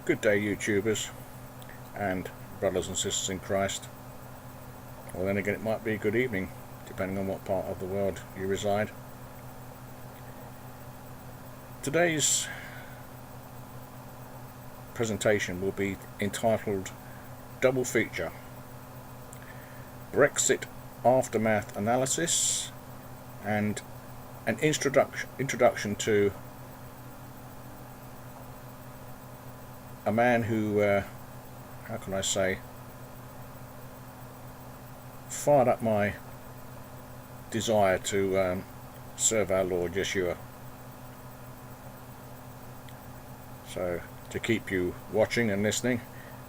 Good day, YouTubers and brothers and sisters in Christ. Well, then again, it might be good evening, depending on what part of the world you reside. Today's presentation will be entitled Double Feature: Brexit Aftermath Analysis and an introduction to a man who, how can I say, fired up my desire to serve our Lord Yeshua. So, to keep you watching and listening,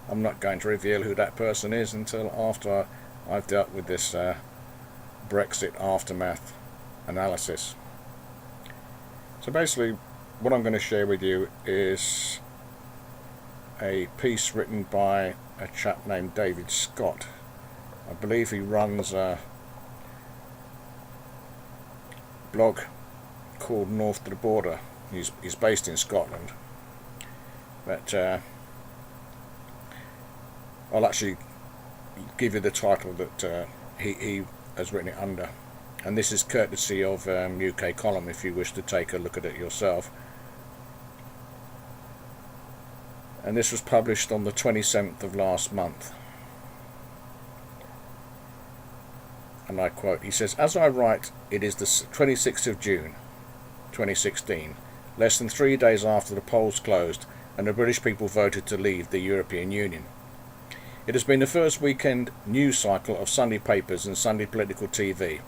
I'm not going to reveal who that person is until after I've dealt with this Brexit aftermath analysis. So basically, what I'm going to share with you is a piece written by a chap named David Scott. I believe he runs a blog called North to the Border. He's based in Scotland, but I'll actually give you the title that he has written it under, and this is courtesy of UK Column if you wish to take a look at it yourself. And this was published on the 27th of last month. And I quote, he says, "As I write, it is the 26th of June 2016, less than 3 days after the polls closed and the British people voted to leave the European Union. It has been the first weekend news cycle of Sunday papers and Sunday political TV.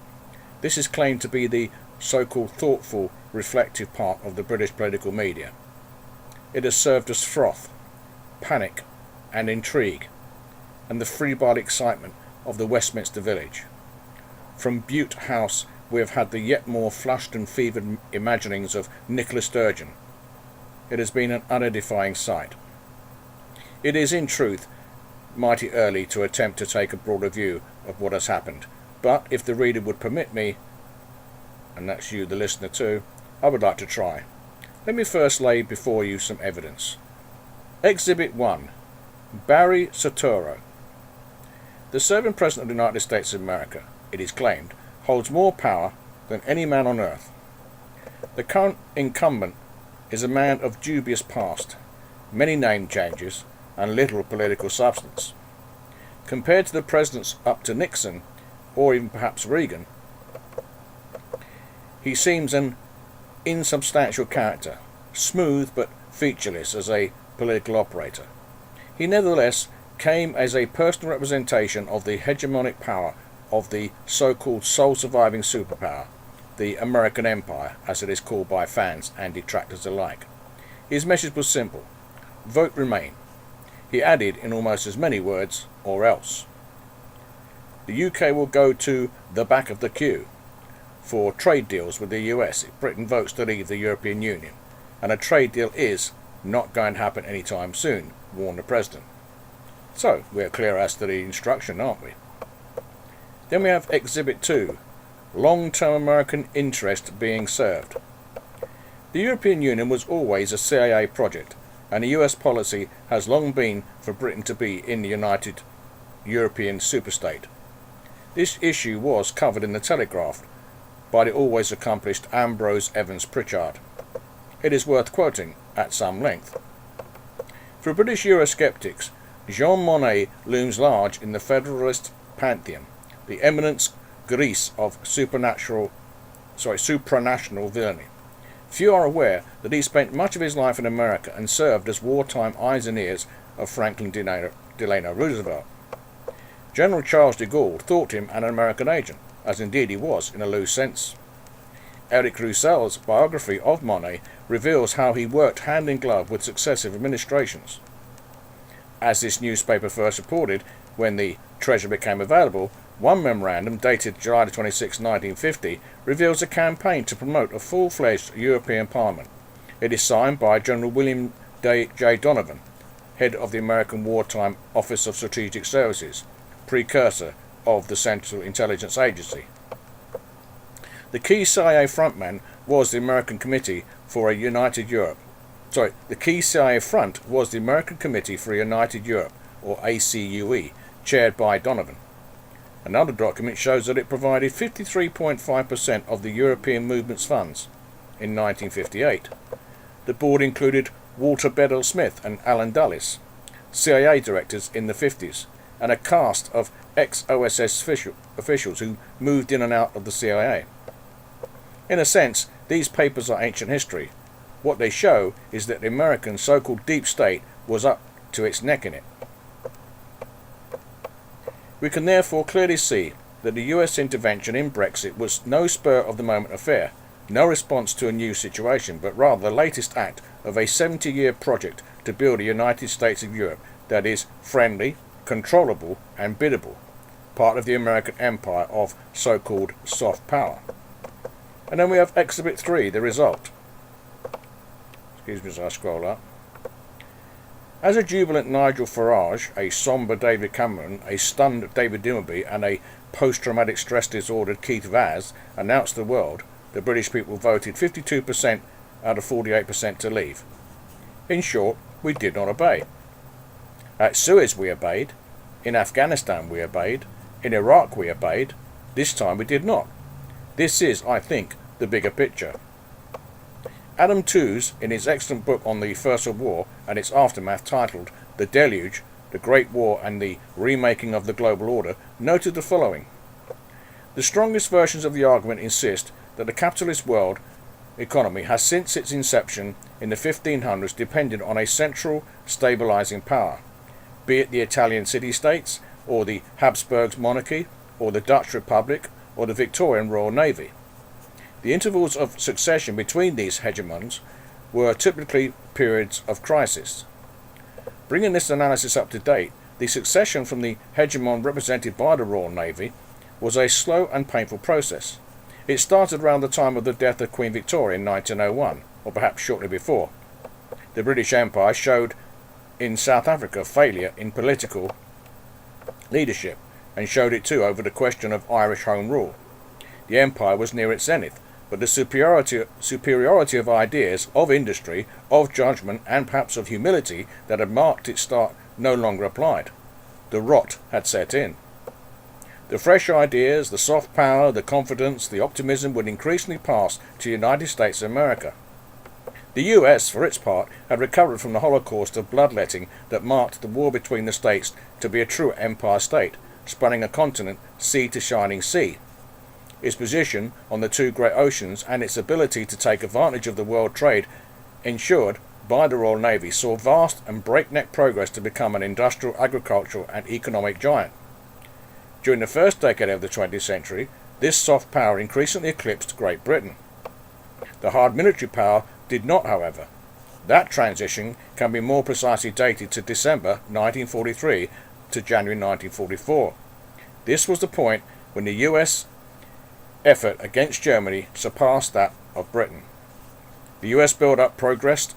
This is claimed to be the so-called thoughtful, reflective part of the British political media. It has served as froth, panic and intrigue, and the febrile excitement of the Westminster village. From Bute House we have had the yet more flushed and fevered imaginings of Nicola Sturgeon. It has been an unedifying sight. It is in truth mighty early to attempt to take a broader view of what has happened, but if the reader would permit me, and that's you the listener too, I would like to try. Let me first lay before you some evidence. Exhibit 1. Barry Soetoro. The serving President of the United States of America, it is claimed, holds more power than any man on earth. The current incumbent is a man of dubious past, many name changes, and little political substance. Compared to the presidents up to Nixon, or even perhaps Reagan, he seems an insubstantial character, smooth but featureless as a political operator. He nevertheless came as a personal representation of the hegemonic power of the so-called sole surviving superpower, the American Empire, as it is called by fans and detractors alike. His message was simple: vote Remain. He added in almost as many words, or else. The UK will go to the back of the queue for trade deals with the US if Britain votes to leave the European Union, and a trade deal is not going to happen anytime soon, warned the President. So, we're clear as to the instruction, aren't we? Then we have Exhibit 2, Long-Term American Interest Being Served. The European Union was always a CIA project, and the US policy has long been for Britain to be in the United European Superstate. This issue was covered in the Telegraph by the always accomplished Ambrose Evans Pritchard. It is worth quoting at some length. For British Eurosceptics, Jean Monnet looms large in the Federalist pantheon, the eminence grise of supranational villainy. Few are aware that he spent much of his life in America and served as wartime eyes and ears of Franklin Delano Roosevelt. General Charles de Gaulle thought him an American agent, as indeed he was in a loose sense. Eric Roussel's biography of Monnet reveals how he worked hand in glove with successive administrations. As this newspaper first reported, when the treasure became available, one memorandum dated July 26, 1950, reveals a campaign to promote a full-fledged European Parliament. It is signed by General William J. Donovan, head of the American Wartime Office of Strategic Services, precursor of the Central Intelligence Agency. The key CIA frontman was the American Committee for a United Europe, The key CIA front was the American Committee for a United Europe, or ACUE, chaired by Donovan. Another document shows that it provided 53.5% of the European movement's funds in 1958. The board included Walter Bedell Smith and Alan Dulles, CIA directors in the 50s, and a cast of ex-OSS officials who moved in and out of the CIA. In a sense, these papers are ancient history. What they show is that the American so-called deep state was up to its neck in it. We can therefore clearly see that the US intervention in Brexit was no spur-of-the-moment affair, no response to a new situation, but rather the latest act of a 70-year project to build a United States of Europe that is friendly, controllable and biddable, part of the American empire of so-called soft power. And then we have Exhibit 3, the result. Excuse me as I scroll up. As a jubilant Nigel Farage, a sombre David Cameron, a stunned David Dimbleby and a post-traumatic stress disordered Keith Vaz announced to the world, the British people voted 52% out of 48% to leave. In short, we did not obey. At Suez we obeyed, in Afghanistan we obeyed, in Iraq we obeyed, this time we did not. This is, I think, the bigger picture. Adam Tooze, in his excellent book on the First World War and its aftermath titled The Deluge, the Great War and the Remaking of the Global Order, noted the following. The strongest versions of the argument insist that the capitalist world economy has since its inception in the 1500s depended on a central stabilizing power, be it the Italian city-states, or the Habsburg monarchy, or the Dutch Republic, or the Victorian Royal Navy. The intervals of succession between these hegemons were typically periods of crisis. Bringing this analysis up to date, the succession from the hegemon represented by the Royal Navy was a slow and painful process. It started around the time of the death of Queen Victoria in 1901, or perhaps shortly before. The British Empire showed in South Africa failure in political leadership, and showed it too over the question of Irish Home Rule. The empire was near its zenith, but the superiority of ideas, of industry, of judgment, and perhaps of humility that had marked its start no longer applied. The rot had set in. The fresh ideas, the soft power, the confidence, the optimism would increasingly pass to the United States of America. The US, for its part, had recovered from the Holocaust of bloodletting that marked the war between the states to be a true empire state, spanning a continent sea to shining sea. Its position on the two great oceans and its ability to take advantage of the world trade ensured by the Royal Navy saw vast and breakneck progress to become an industrial, agricultural and economic giant. During the first decade of the 20th century, this soft power increasingly eclipsed Great Britain. The hard military power did not, however. That transition can be more precisely dated to December 1943 to January 1944. This was the point when the US effort against Germany surpassed that of Britain. The US build-up progressed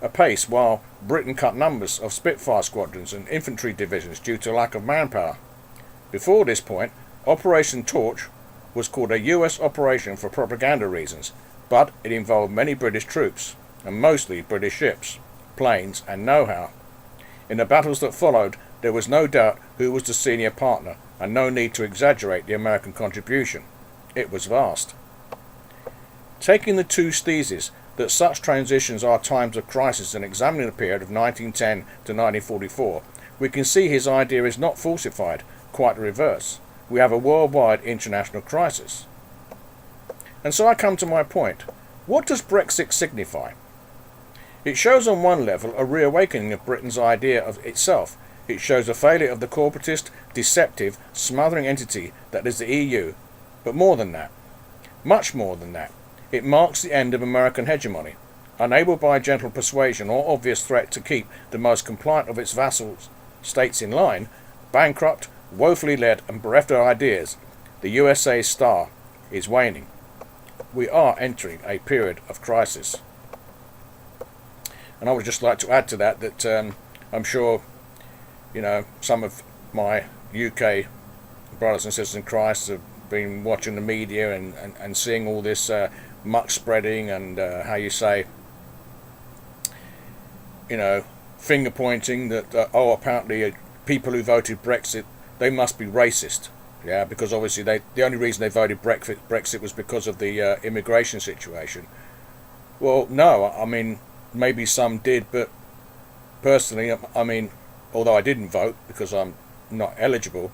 apace while Britain cut numbers of Spitfire squadrons and infantry divisions due to lack of manpower. Before this point, Operation Torch was called a US operation for propaganda reasons, but it involved many British troops, and mostly British ships, planes and know-how. In the battles that followed, there was no doubt who was the senior partner, and no need to exaggerate the American contribution. It was vast. Taking the Tooze thesis that such transitions are times of crisis and examining the period of 1910 to 1944, we can see his idea is not falsified, quite the reverse. We have a worldwide international crisis. And so I come to my point. What does Brexit signify? It shows on one level a reawakening of Britain's idea of itself. It shows a failure of the corporatist, deceptive, smothering entity that is the EU. But more than that, much more than that, it marks the end of American hegemony. Unable by gentle persuasion or obvious threat to keep the most compliant of its vassal states in line, bankrupt, woefully led and bereft of ideas, the USA's star is waning. We are entering a period of crisis. And I would just like to add to that I'm sure, some of my UK brothers and sisters in Christ have been watching the media and seeing all this muck spreading and finger pointing that apparently people who voted Brexit, they must be racist. Yeah, because obviously the only reason they voted Brexit was because of the immigration situation. Well, no, I mean maybe some did, but personally, I mean, although I didn't vote because I'm not eligible,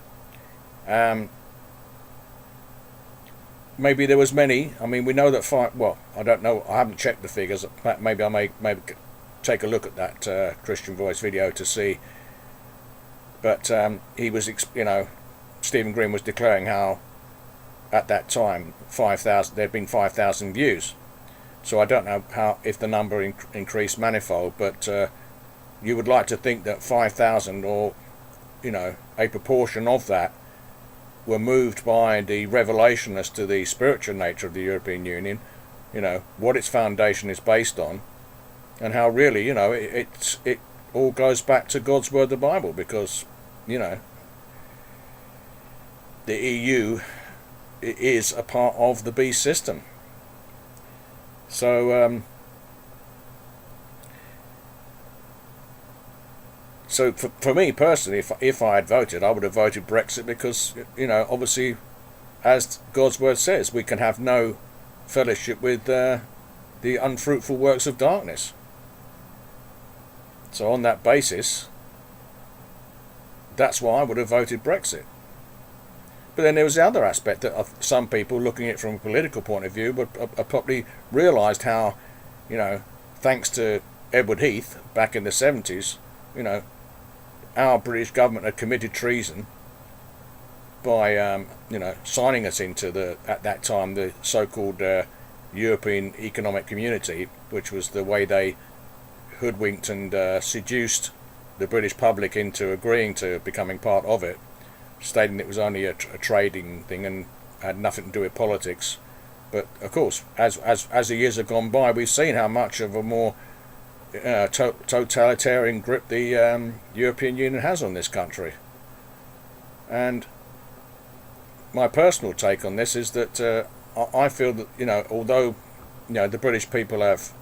maybe there was many. I mean, we know that well, I don't know. I haven't checked the figures. Maybe I may take a look at that Christian Voice video to see. But he was, Stephen Green was declaring how at that time 5,000 there'd been 5,000 views. So I don't know if the number increased manifold, but you would like to think that 5,000 or a proportion of that were moved by the revelation as to the spiritual nature of the European Union, what its foundation is based on, and how really, it all goes back to God's word, the Bible, because, the EU is a part of the beast system. So, for me personally, if I had voted, I would have voted Brexit because, obviously, as God's word says, we can have no fellowship with the unfruitful works of darkness. So on that basis, that's why I would have voted Brexit. But then there was the other aspect that some people, looking at it from a political point of view, would probably realised how, thanks to Edward Heath back in the 70s, our British government had committed treason by, signing us into at that time, the so-called European Economic Community, which was the way they hoodwinked and seduced the British public into agreeing to becoming part of it, stating it was only a trading thing and had nothing to do with politics. But of course, as the years have gone by, we've seen how much of a more totalitarian grip the European Union has on this country. And my personal take on this is that I feel that although the British people have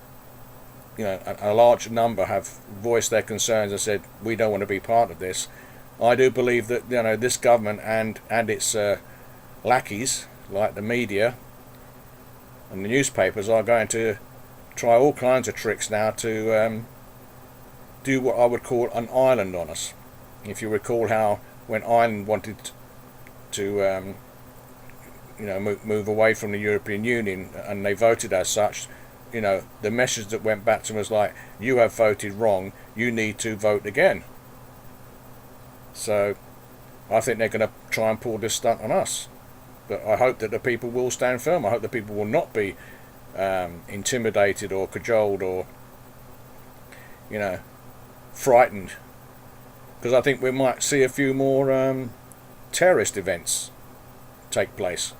a large number have voiced their concerns and said we don't want to be part of this, I do believe that this government and its lackeys like the media and the newspapers are going to try all kinds of tricks now to do what I would call an island on us. If you recall how when Ireland wanted to move away from the European Union and they voted as such, the message that went back to them was like, you have voted wrong, you need to vote again. So I think they're going to try and pull this stunt on us. But I hope that the people will stand firm. I hope the people will not be intimidated or cajoled or frightened, because I think we might see a few more terrorist events take place.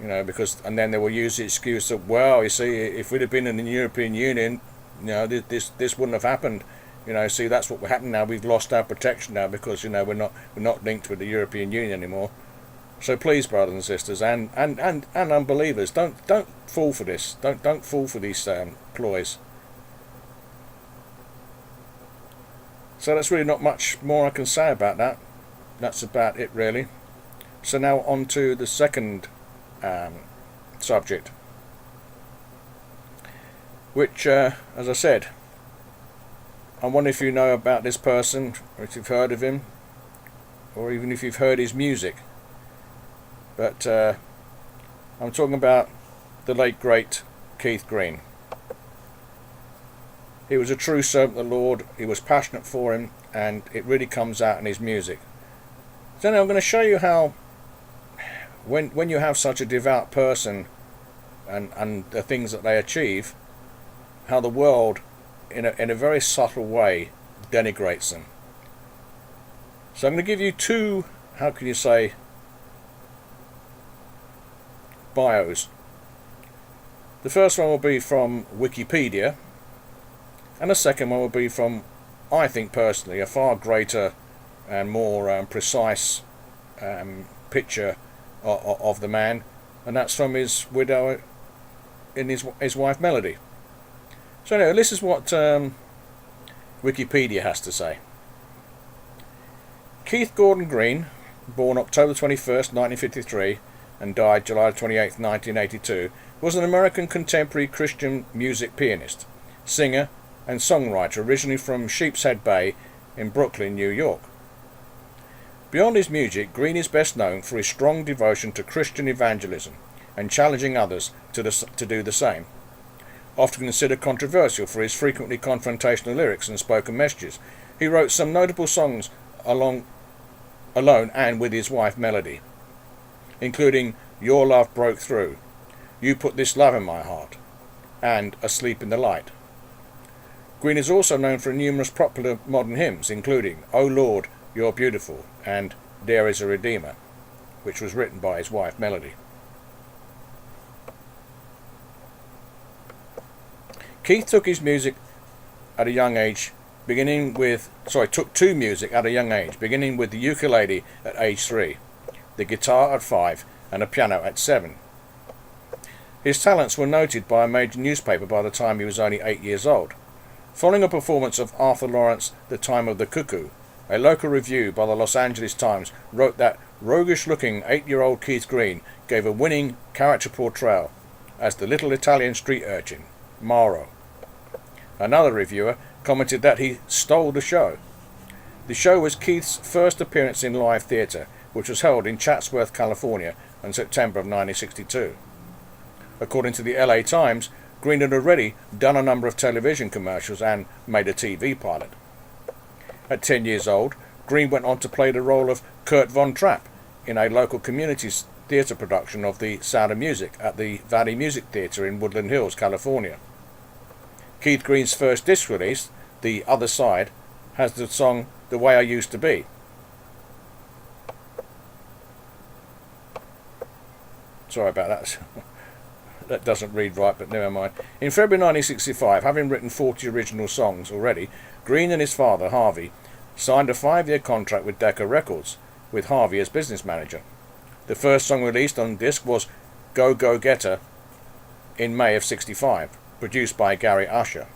And then they will use the excuse of, well, you see, if we'd have been in the European Union, this wouldn't have happened. See, that's what happened now. We've lost our protection now because we're not linked with the European Union anymore. So please, brothers and sisters, and unbelievers, don't fall for this. Don't fall for these ploys. So that's really not much more I can say about that. That's about it, really. So now on to the second subject, which, as I said, I wonder if you know about this person, or if you've heard of him, or even if you've heard his music. But I'm talking about the late great Keith Green. He was a true servant of the Lord. He was passionate for him, and it really comes out in his music. So now I'm going to show you how when you have such a devout person and the things that they achieve, how the world in a very subtle way denigrates them. So I'm going to give you two, how can you say, bios. The first one will be from Wikipedia, and the second one will be from, I think personally, a far greater and more precise picture of the man, and that's from his widow and his wife Melody. So anyway, this is what Wikipedia has to say. Keith Gordon Green, born October 21st, 1953, and died July 28th, 1982, was an American contemporary Christian music pianist, singer, and songwriter originally from Sheepshead Bay in Brooklyn, New York. Beyond his music, Green is best known for his strong devotion to Christian evangelism and challenging others to do the same. Often considered controversial for his frequently confrontational lyrics and spoken messages, he wrote some notable songs alone and with his wife Melody, including Your Love Broke Through, You Put This Love in My Heart, and Asleep in the Light. Green is also known for numerous popular modern hymns, including O Lord, You're Beautiful, and There Is a Redeemer, which was written by his wife Melody. Keith took to music at a young age, beginning with the ukulele at age 3, the guitar at 5, and a piano at 7. His talents were noted by a major newspaper by the time he was only 8 years old. Following a performance of Arthur Lawrence' The Time of the Cuckoo, a local review by the Los Angeles Times wrote that roguish-looking 8-year-old Keith Green gave a winning character portrayal as the little Italian street urchin, Mauro. Another reviewer commented that he stole the show. The show was Keith's first appearance in live theatre, which was held in Chatsworth, California, in September of 1962. According to the LA Times, Green had already done a number of television commercials and made a TV pilot. At 10 years old, Green went on to play the role of Kurt Von Trapp in a local community theatre production of The Sound of Music at the Valley Music Theatre in Woodland Hills, California. Keith Green's first disc release, The Other Side, has the song The Way I Used to Be. Sorry about that. That doesn't read right, but never mind. In February 1965, having written 40 original songs already, Green and his father, Harvey, signed a 5-year contract with Decca Records, with Harvey as business manager. The first song released on disc was Go Go Getter in May of '65, produced by Gary Usher,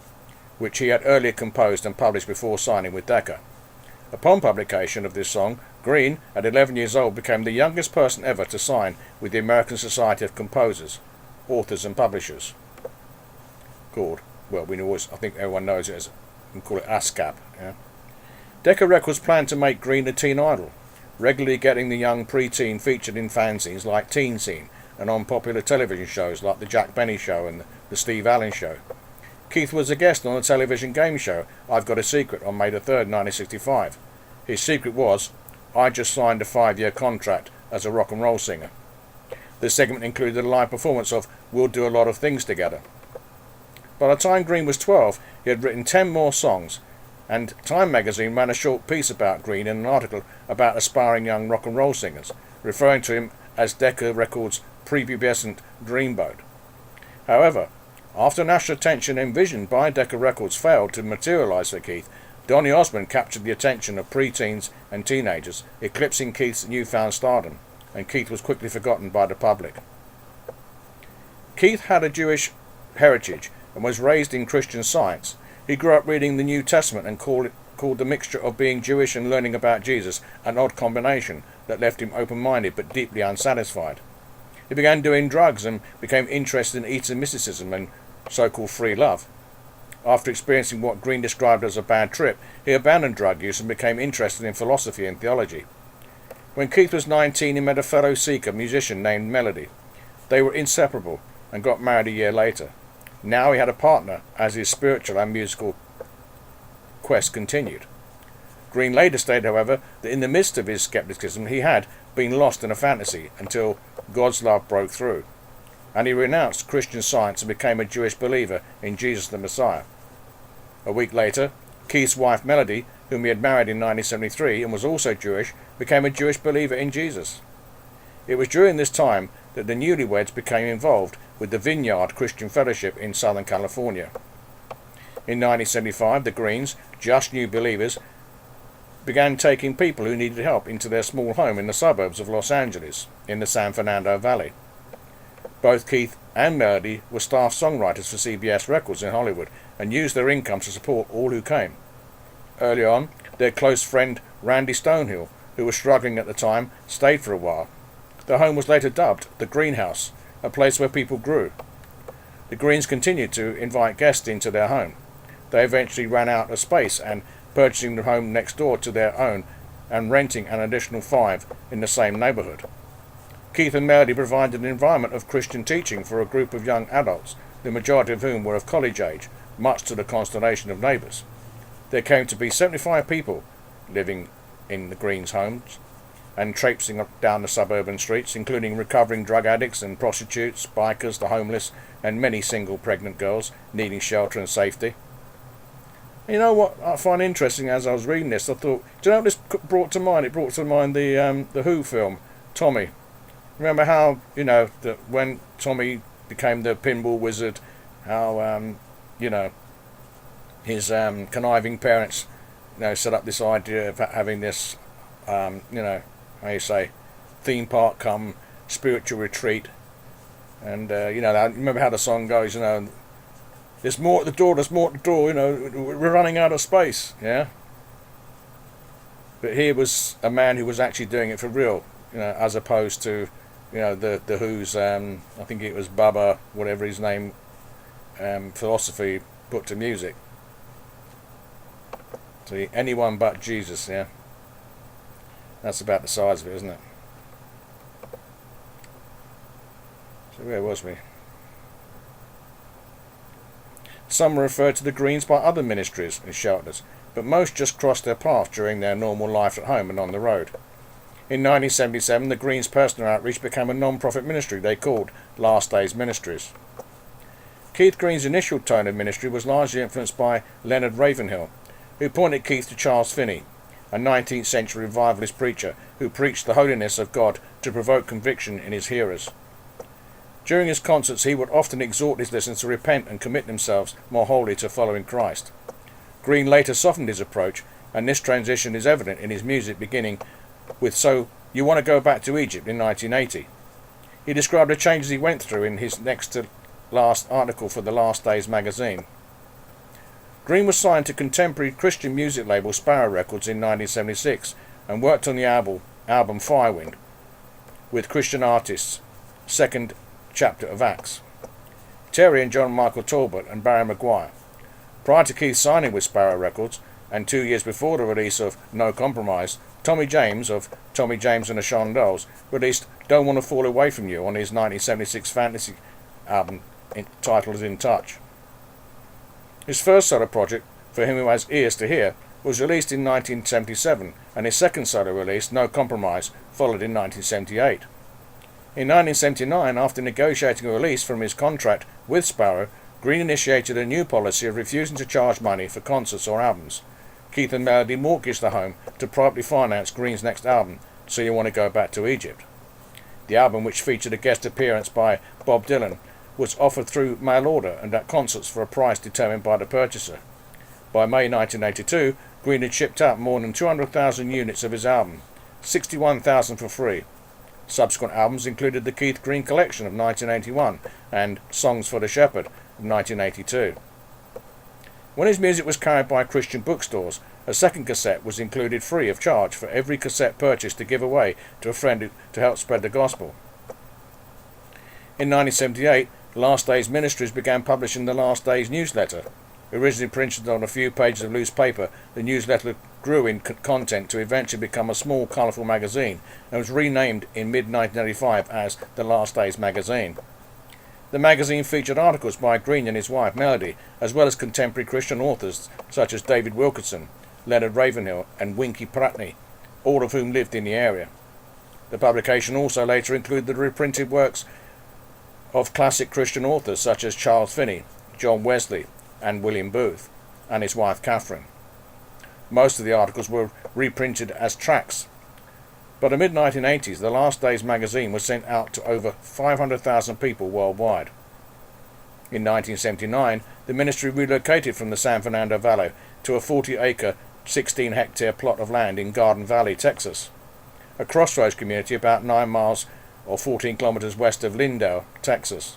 which he had earlier composed and published before signing with Decca. Upon publication of this song, Green, at 11 years old, became the youngest person ever to sign with the American Society of Composers, Authors and Publishers, called, well, I think everyone knows it as, we call it ASCAP. Yeah? Decca Records planned to make Green a teen idol, regularly getting the young pre-teen featured in fanzines like Teen Scene and on popular television shows like The Jack Benny Show and The Steve Allen Show. Keith was a guest on the television game show I've Got a Secret on May the 3rd, 1965. His secret was, I just signed a 5-year contract as a rock and roll singer. This segment included a live performance of We'll Do a Lot of Things Together. By the time Green was 12, he had written 10 more songs, and Time magazine ran a short piece about Green in an article about aspiring young rock and roll singers, referring to him as Decca Records' prepubescent dreamboat. However, after national attention envisioned by Decca Records failed to materialise for Keith, Donny Osmond captured the attention of pre-teens and teenagers, eclipsing Keith's newfound stardom, and Keith was quickly forgotten by the public. Keith had a Jewish heritage and was raised in Christian Science. He grew up reading the New Testament and called the mixture of being Jewish and learning about Jesus an odd combination that left him open-minded but deeply unsatisfied. He began doing drugs and became interested in Eastern mysticism and so-called free love. After experiencing what Green described as a bad trip, he abandoned drug use and became interested in philosophy and theology. When Keith was 19, he met a fellow seeker musician named Melody. They were inseparable and got married a year later. Now he had a partner as his spiritual and musical quest continued. Green later stated, however, that in the midst of his skepticism he had been lost in a fantasy until God's love broke through, and he renounced Christian Science and became a Jewish believer in Jesus the Messiah. A week later, Keith's wife Melody, whom he had married in 1973 and was also Jewish, became a Jewish believer in Jesus. It was during this time that the newlyweds became involved with the Vineyard Christian Fellowship in Southern California. In 1975, the Greens, just new believers, began taking people who needed help into their small home in the suburbs of Los Angeles, in the San Fernando Valley. Both Keith and Melody were staff songwriters for CBS Records in Hollywood and used their income to support all who came. Early on, their close friend Randy Stonehill, who was struggling at the time, stayed for a while. The home was later dubbed the Greenhouse, a place where people grew. The Greens continued to invite guests into their home. They eventually ran out of space and purchasing the home next door to their own and renting an additional 5 in the same neighbourhood. Keith and Melody provided an environment of Christian teaching for a group of young adults, the majority of whom were of college age, much to the consternation of neighbours. There came to be 75 people living in the Greens' homes and traipsing up down the suburban streets, including recovering drug addicts and prostitutes, bikers, the homeless, and many single pregnant girls needing shelter and safety. You know what I find interesting as I was reading this? I thought, do you know what this brought to mind? It brought to mind the Who film, Tommy. Remember how, that when Tommy became the pinball wizard, how, his conniving parents, set up this idea of having this, theme park come spiritual retreat. And, I remember how the song goes, there's more at the door, we're running out of space, yeah? But here was a man who was actually doing it for real, as opposed to, the Who's, I think it was Bubba, whatever his name, philosophy put to music. See, anyone but Jesus, yeah? That's about the size of it, isn't it? So where was we? Some were referred to the Greens by other ministries and shelters, but most just crossed their path during their normal life at home and on the road. In 1977, the Greens' personal outreach became a non-profit ministry they called Last Days Ministries. Keith Green's initial tone of ministry was largely influenced by Leonard Ravenhill, who pointed Keith to Charles Finney, a 19th century revivalist preacher who preached the holiness of God to provoke conviction in his hearers. During his concerts, he would often exhort his listeners to repent and commit themselves more wholly to following Christ. Green later softened his approach, and this transition is evident in his music, beginning with So You Want to Go Back to Egypt in 1980. He described the changes he went through in his next to last article for the Last Days magazine. Green was signed to contemporary Christian music label Sparrow Records in 1976 and worked on the album Firewind with Christian artists, second chapter of Acts, Terry and John Michael Talbot and Barry Maguire. Prior to Keith signing with Sparrow Records, and 2 years before the release of No Compromise, Tommy James of Tommy James and the Shondells released Don't Want to Fall Away From You on his 1976 fantasy album titled In Touch. His first solo project, For Him Who Has Ears to Hear, was released in 1977, and his second solo release, No Compromise, followed in 1978. In 1979, after negotiating a release from his contract with Sparrow, Green initiated a new policy of refusing to charge money for concerts or albums. Keith and Melody mortgaged the home to privately finance Green's next album, So You Want to Go Back to Egypt. The album, which featured a guest appearance by Bob Dylan, was offered through mail order and at concerts for a price determined by the purchaser. By May 1982, Green had shipped out more than 200,000 units of his album, 61,000 for free. Subsequent albums included the Keith Green Collection of 1981 and Songs for the Shepherd of 1982. When his music was carried by Christian bookstores, a second cassette was included free of charge for every cassette purchased to give away to a friend to help spread the gospel. In 1978, Last Days Ministries began publishing the Last Days newsletter. Originally printed on a few pages of loose paper, the newsletter grew in content to eventually become a small, colourful magazine and was renamed in mid-1985 as the Last Days Magazine. The magazine featured articles by Green and his wife Melody, as well as contemporary Christian authors such as David Wilkerson, Leonard Ravenhill and Winky Pratney, all of whom lived in the area. The publication also later included the reprinted works of classic Christian authors such as Charles Finney, John Wesley and William Booth, and his wife Catherine. Most of the articles were reprinted as tracts. By the mid-1980s, the Last Days magazine was sent out to over 500,000 people worldwide. In 1979, the ministry relocated from the San Fernando Valley to a 40-acre, 16-hectare plot of land in Garden Valley, Texas, a crossroads community about 9 miles or 14 kilometers west of Lindale, Texas.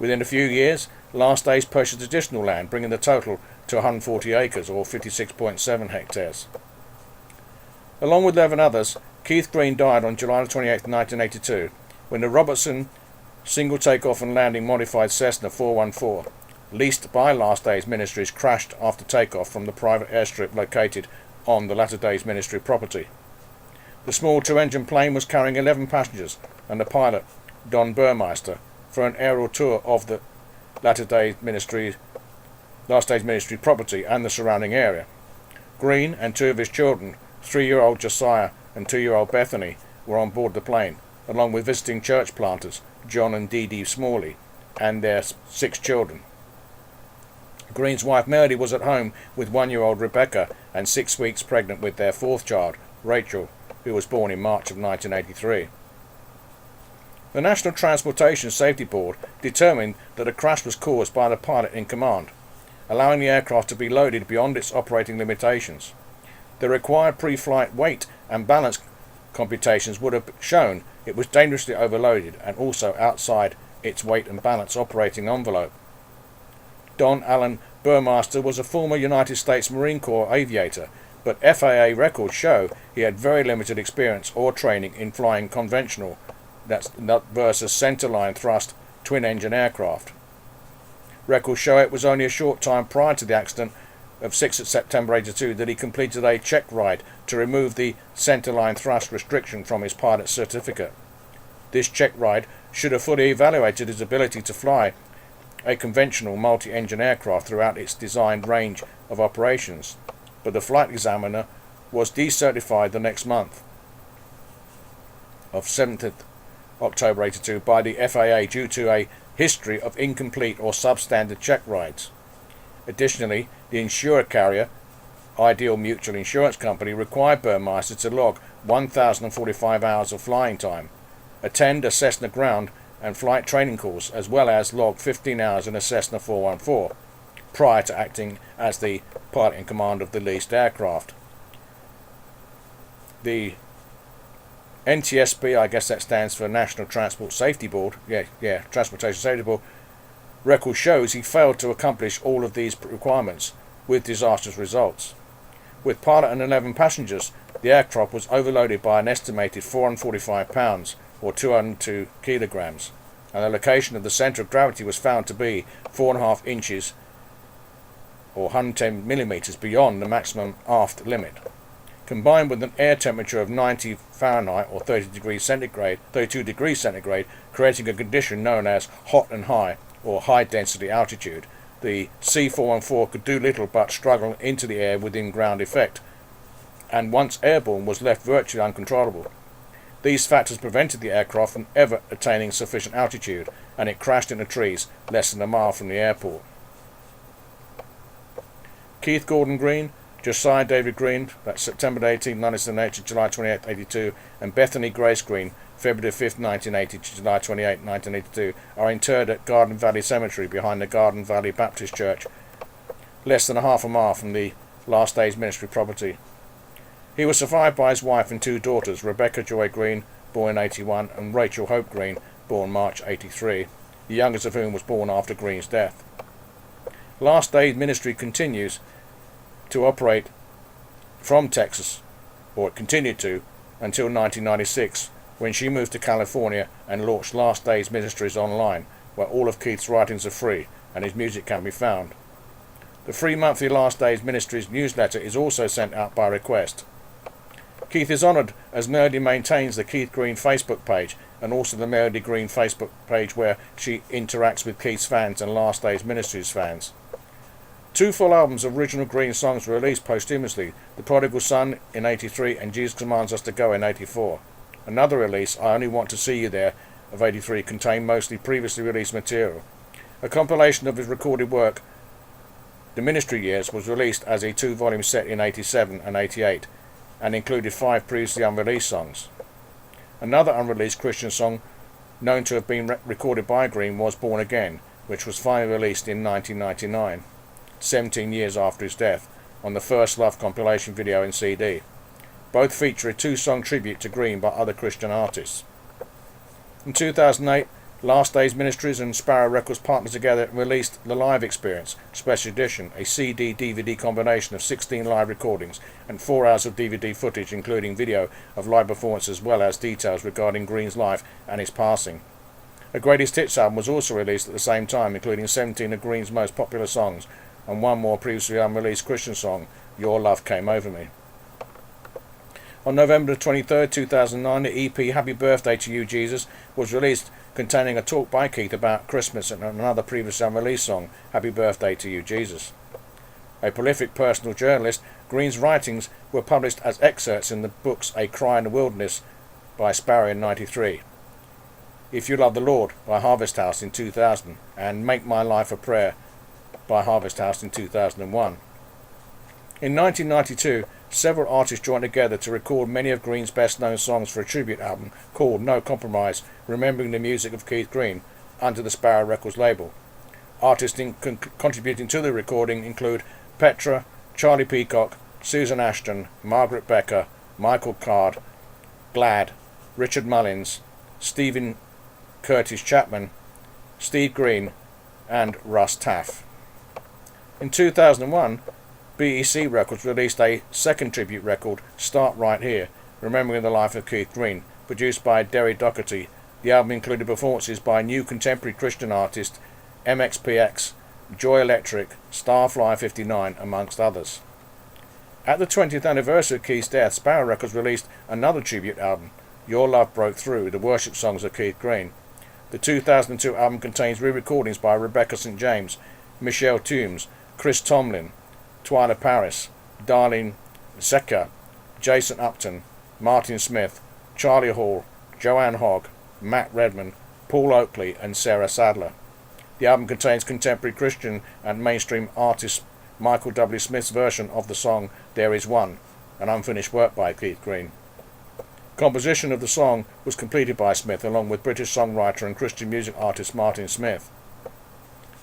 Within a few years, Last Days purchased additional land, bringing the total to 140 acres or 56.7 hectares. Along with 11 others, Keith Green died on July 28, 1982, when the Robertson single takeoff and landing modified Cessna 414, leased by Last Days Ministries, crashed after takeoff from the private airstrip located on the Latter Days Ministry property. The small two-engine plane was carrying 11 passengers and the pilot, Don Burmeister, for an aerial tour of the Last Days Ministry property and the surrounding area. Green and two of his children, 3-year-old Josiah and 2-year-old Bethany, were on board the plane, along with visiting church planters John and Dee Dee Smalley and their 6 children. Green's wife Melody was at home with 1-year-old Rebecca and 6 weeks pregnant with their 4th child, Rachel, who was born in March of 1983. The National Transportation Safety Board determined that the crash was caused by the pilot in command, allowing the aircraft to be loaded beyond its operating limitations. The required pre-flight weight and balance computations would have shown it was dangerously overloaded and also outside its weight and balance operating envelope. Don Allen Burmaster was a former United States Marine Corps aviator, but FAA records show he had very limited experience or training in flying conventional versus centerline thrust twin-engine aircraft. Records show it was only a short time prior to the accident of 6th September 82 that he completed a check ride to remove the centerline thrust restriction from his pilot's certificate. This check ride should have fully evaluated his ability to fly a conventional multi-engine aircraft throughout its designed range of operations, but the flight examiner was decertified the next month of 7th October 82 by the FAA due to a history of incomplete or substandard check rides. Additionally, the insurer carrier, Ideal Mutual Insurance Company, required Burmeister to log 1,045 hours of flying time, attend a Cessna ground and flight training course, as well as log 15 hours in a Cessna 414, prior to acting as the pilot in command of the leased aircraft. The NTSB, I guess that stands for National Transport Safety Board, Transportation Safety Board, record shows he failed to accomplish all of these requirements, with disastrous results. With pilot and 11 passengers, the aircraft was overloaded by an estimated 445 pounds, or 202 kilograms, and the location of the centre of gravity was found to be 4.5 inches, or 110 millimetres beyond the maximum aft limit. Combined with an air temperature of 90 Fahrenheit or 32 degrees centigrade, creating a condition known as hot and high, or high density altitude, the C414 could do little but struggle into the air within ground effect, and once airborne was left virtually uncontrollable. These factors prevented the aircraft from ever attaining sufficient altitude, and it crashed into trees less than a mile from the airport. Keith Gordon Green, Josiah David Green, that's September 18, 1978 to July 28, 82, and Bethany Grace Green, February 5, 1980 to July 28, 1982, are interred at Garden Valley Cemetery behind the Garden Valley Baptist Church, less than a half a mile from the Last Days Ministry property. He was survived by his wife and 2 daughters, Rebecca Joy Green, born in 81, and Rachel Hope Green, born March 83, the youngest of whom was born after Green's death. Last Days Ministry continues to operate from Texas, or it continued to, until 1996, when she moved to California and launched Last Days Ministries online, where all of Keith's writings are free and his music can be found. The free monthly Last Days Ministries newsletter is also sent out by request. Keith is honoured as Melody maintains the Keith Green Facebook page and also the Melody Green Facebook page where she interacts with Keith's fans and Last Days Ministries fans. 2 full albums of original Green songs were released posthumously, The Prodigal Son in 83 and Jesus Commands Us to Go in 84. Another release, I Only Want to See You There, of 83, contained mostly previously released material. A compilation of his recorded work, The Ministry Years, was released as a 2-volume set in 87 and 88, and included 5 previously unreleased songs. Another unreleased Christian song known to have been recorded by Green was Born Again, which was finally released in 1999, 17 years after his death, on the First Love compilation video and CD. Both feature a 2-song tribute to Green by other Christian artists. In 2008, Last Days Ministries and Sparrow Records partnered together and released The Live Experience Special Edition, a CD-DVD combination of 16 live recordings and 4 hours of DVD footage, including video of live performance as well as details regarding Green's life and his passing. A Greatest Hits album was also released at the same time, including 17 of Green's most popular songs and one more previously unreleased Christian song, Your Love Came Over Me. On November 23, 2009, the EP Happy Birthday to You, Jesus was released, containing a talk by Keith about Christmas and another previously unreleased song, Happy Birthday to You, Jesus. A prolific personal journalist, Green's writings were published as excerpts in the books A Cry in the Wilderness by Sparrow in 1993, If You Love the Lord by Harvest House in 2000, and Make My Life a Prayer by Harvest House in 2001. In 1992, several artists joined together to record many of Green's best-known songs for a tribute album called No Compromise, Remembering the Music of Keith Green, under the Sparrow Records label. Artists contributing to the recording include Petra, Charlie Peacock, Susan Ashton, Margaret Becker, Michael Card, Glad, Richard Mullins, Stephen Curtis Chapman, Steve Green, and Russ Taff. In 2001, BEC Records released a second tribute record, Start Right Here, Remembering the Life of Keith Green, produced by Derry Doherty. The album included performances by new contemporary Christian artists MXPX, Joy Electric, Starfly 59, amongst others. At the 20th anniversary of Keith's death, Sparrow Records released another tribute album, Your Love Broke Through, the worship songs of Keith Green. The 2002 album contains re-recordings by Rebecca St. James, Michelle Toombs, Chris Tomlin, Twyla Paris, Darlene Zeka, Jason Upton, Martin Smith, Charlie Hall, Joanne Hogg, Matt Redman, Paul Oakley, and Sarah Sadler. The album contains contemporary Christian and mainstream artist Michael W. Smith's version of the song There Is One, an unfinished work by Keith Green. Composition of the song was completed by Smith along with British songwriter and Christian music artist Martin Smith.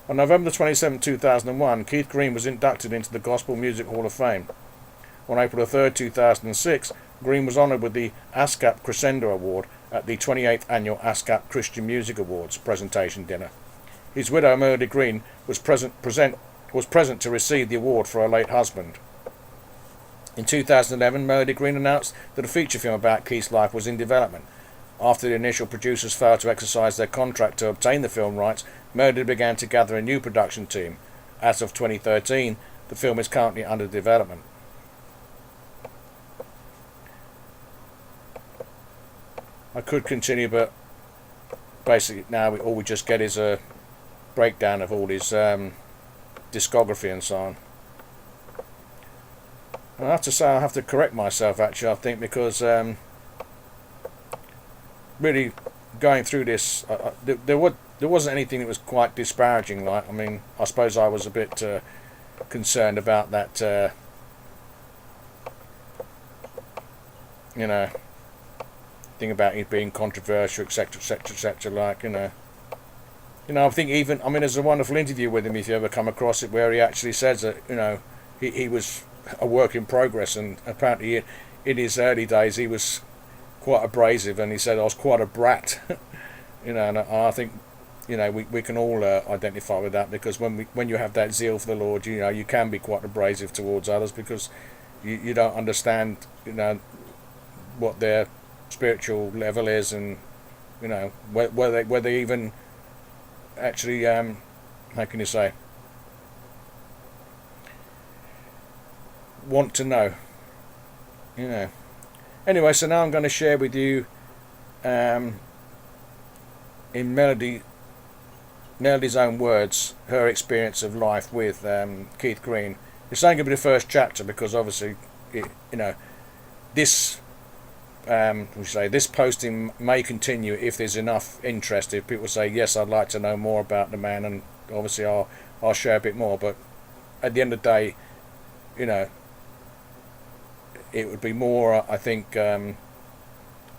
On November 27, 2001, Keith Green was inducted into the Gospel Music Hall of Fame. On April 3, 2006, Green was honoured with the ASCAP Crescendo Award at the 28th Annual ASCAP Christian Music Awards presentation dinner. His widow, Melody Green, was present to receive the award for her late husband. In 2011, Melody Green announced that a feature film about Keith's life was in development. After the initial producers failed to exercise their contract to obtain the film rights, Melody began to gather a new production team. As of 2013, the film is currently under development. I could continue, but basically now all we just get is a breakdown of all his discography and so on. And I have to say, I have to correct myself actually, I think, because really going through this, there wasn't anything that was quite disparaging. Like, I mean, I suppose I was a bit concerned about that, you know, thing about it being controversial, etc., etc., etc. Like, you know, I think even, I mean, there's a wonderful interview with him if you ever come across it, where he actually says that, you know, he was a work in progress, and apparently in his early days he was quite abrasive, and he said I was quite a brat. You know, and I think, you know, we can all identify with that, because when you have that zeal for the Lord, you know, you can be quite abrasive towards others, because you don't understand, you know, what their spiritual level is, and, you know, whether they even actually how can you say, want to know, you know. Anyway, so now I'm going to share with you in Melody's own words her experience of life with Keith Green. It's only going to be the first chapter, because obviously you know, this this posting may continue if there's enough interest. If people say yes, I'd like to know more about the man, and obviously I'll share a bit more. But at the end of the day, you know, it would be more, I think,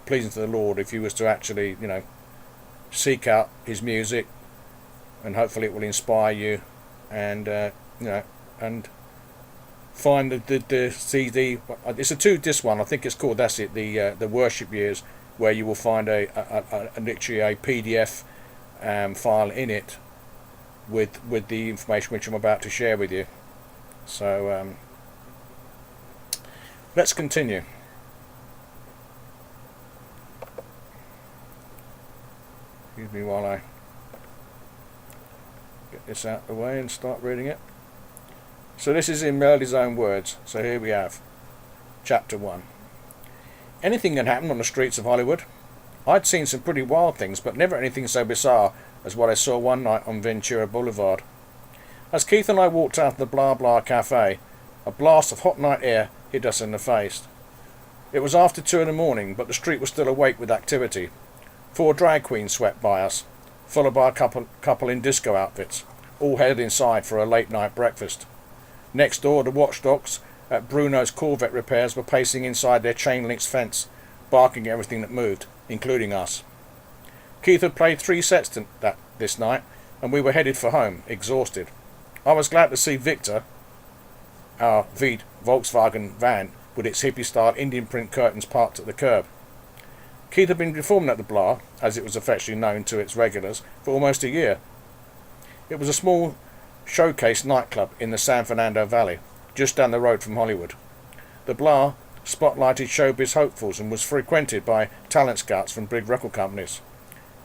pleasing to the Lord if he was to actually, you know, seek out his music, and hopefully it will inspire you, and you know, and find the CD. It's a 2-disc one, I think it's called. That's it. The worship years, where you will find a literally a PDF file in it with the information which I'm about to share with you. So let's continue. Excuse me while I get this out of the way and start reading it. So this is in Melody's own words. So here we have Chapter 1. Anything can happen on the streets of Hollywood. I'd seen some pretty wild things, but never anything so bizarre as what I saw one night on Ventura Boulevard. As Keith and I walked out of the Blah Blah Cafe, a blast of hot night air hit us in the face. It was after 2 in the morning, but the street was still awake with activity. 4 drag queens swept by us, followed by a couple in disco outfits, all headed inside for a late night breakfast. Next door, the watchdogs at Bruno's Corvette repairs were pacing inside their chain-link fence, barking at everything that moved, including us. Keith had played 3 sets this night, and we were headed for home, exhausted. I was glad to see Victor, our Volkswagen van, with its hippie-style Indian print curtains parked at the curb. Keith had been performing at the Blah, as it was affectionately known to its regulars, for almost a year. It was a small showcase nightclub in the San Fernando Valley, just down the road from Hollywood. The Blah spotlighted showbiz hopefuls and was frequented by talent scouts from big record companies.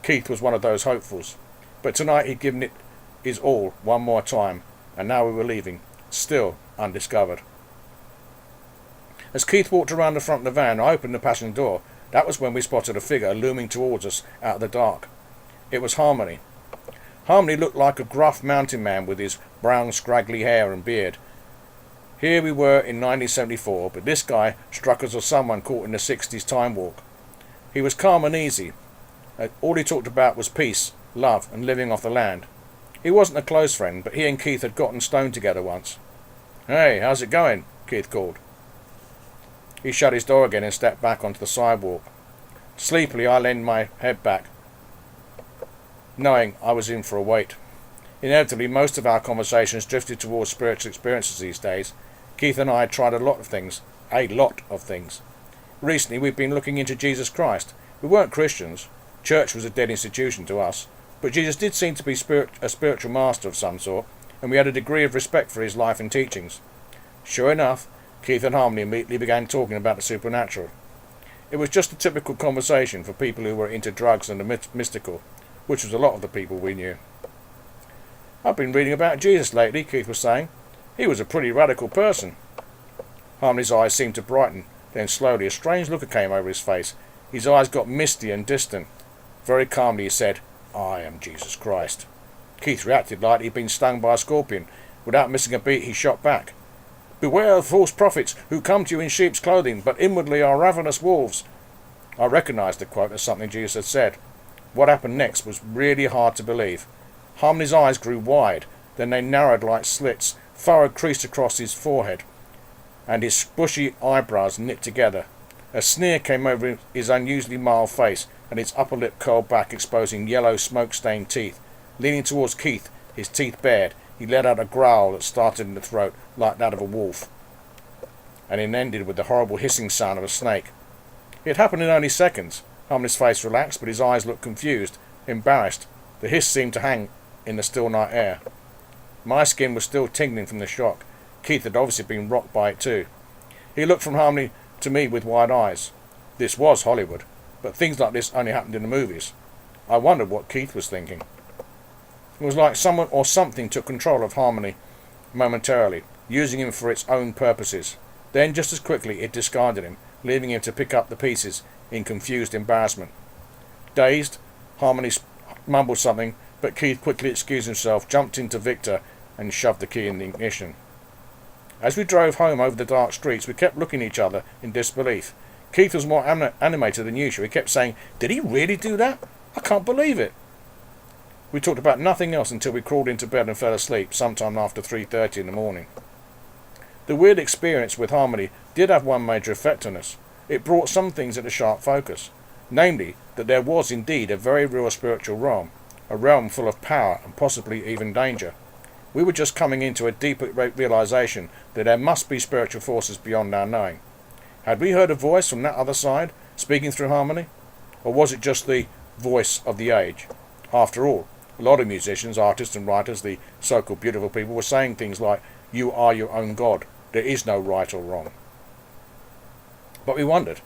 Keith was one of those hopefuls, but tonight he'd given it his all one more time, and now we were leaving, still undiscovered. As Keith walked around the front of the van, I opened the passenger door. That was when we spotted a figure looming towards us out of the dark. It was Harmony. Harmony looked like a gruff mountain man with his brown scraggly hair and beard. Here we were in 1974, but this guy struck us as someone caught in the 60s time walk. He was calm and easy. All he talked about was peace, love, and living off the land. He wasn't a close friend, but he and Keith had gotten stoned together once. "Hey, how's it going?" Keith called. He shut his door again and stepped back onto the sidewalk. Sleepily, I leaned my head back, knowing I was in for a wait. Inevitably, most of our conversations drifted towards spiritual experiences these days. Keith and I had tried a lot of things. Recently, we've been looking into Jesus Christ. We weren't Christians. Church was a dead institution to us. But Jesus did seem to be a spiritual master of some sort, and we had a degree of respect for his life and teachings. Sure enough, Keith and Harmony immediately began talking about the supernatural. It was just a typical conversation for people who were into drugs and the mystical, which was a lot of the people we knew. "I've been reading about Jesus lately," Keith was saying. "He was a pretty radical person." Harmony's eyes seemed to brighten. Then slowly a strange look came over his face. His eyes got misty and distant. Very calmly he said, "I am Jesus Christ." Keith reacted like he'd been stung by a scorpion. Without missing a beat, he shot back. "Beware of false prophets who come to you in sheep's clothing, but inwardly are ravenous wolves." I recognised the quote as something Jesus had said. What happened next was really hard to believe. Harmony's eyes grew wide, then they narrowed like slits, furrow creased across his forehead, and his bushy eyebrows knit together. A sneer came over his unusually mild face, and his upper lip curled back, exposing yellow smoke-stained teeth. Leaning towards Keith, his teeth bared, he let out a growl that started in the throat like that of a wolf, and it ended with the horrible hissing sound of a snake. It happened in only seconds. Harmony's face relaxed, but his eyes looked confused, embarrassed. The hiss seemed to hang in the still night air. My skin was still tingling from the shock. Keith had obviously been rocked by it too. He looked from Harmony to me with wide eyes. This was Hollywood, but things like this only happened in the movies. I wondered what Keith was thinking. It was like someone or something took control of Harmony momentarily, using him for its own purposes. Then, just as quickly, it discarded him, leaving him to pick up the pieces in confused embarrassment. Dazed, Harmony mumbled something, but Keith quickly excused himself, jumped into Victor, and shoved the key in the ignition. As we drove home over the dark streets, we kept looking at each other in disbelief. Keith was more animated than usual. He kept saying, "Did he really do that? I can't believe it." We talked about nothing else until we crawled into bed and fell asleep sometime after 3:30 in the morning. The weird experience with Harmony did have one major effect on us. It brought some things into sharp focus, namely that there was indeed a very real spiritual realm, a realm full of power and possibly even danger. We were just coming into a deeper realization that there must be spiritual forces beyond our knowing. Had we heard a voice from that other side, speaking through Harmony? Or was it just the voice of the age? After all, a lot of musicians, artists and writers, the so-called beautiful people, were saying things like, "You are your own God. There is no right or wrong." But we wondered,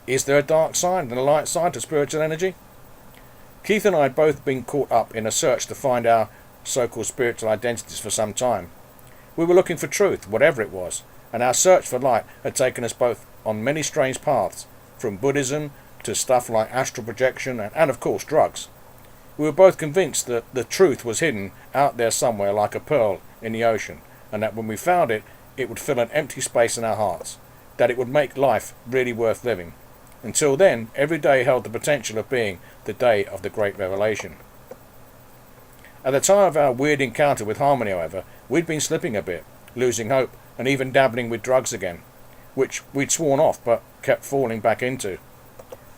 is there a dark side and a light side to spiritual energy? Keith and I had both been caught up in a search to find our so-called spiritual identities for some time. We were looking for truth, whatever it was, and our search for light had taken us both on many strange paths, from Buddhism to stuff like astral projection and of course drugs. We were both convinced that the truth was hidden out there somewhere like a pearl in the ocean, and that when we found it, it would fill an empty space in our hearts, that it would make life really worth living. Until then, every day held the potential of being the day of the great revelation. At the time of our weird encounter with Harmony, however, we'd been slipping a bit, losing hope, and even dabbling with drugs again, which we'd sworn off but kept falling back into.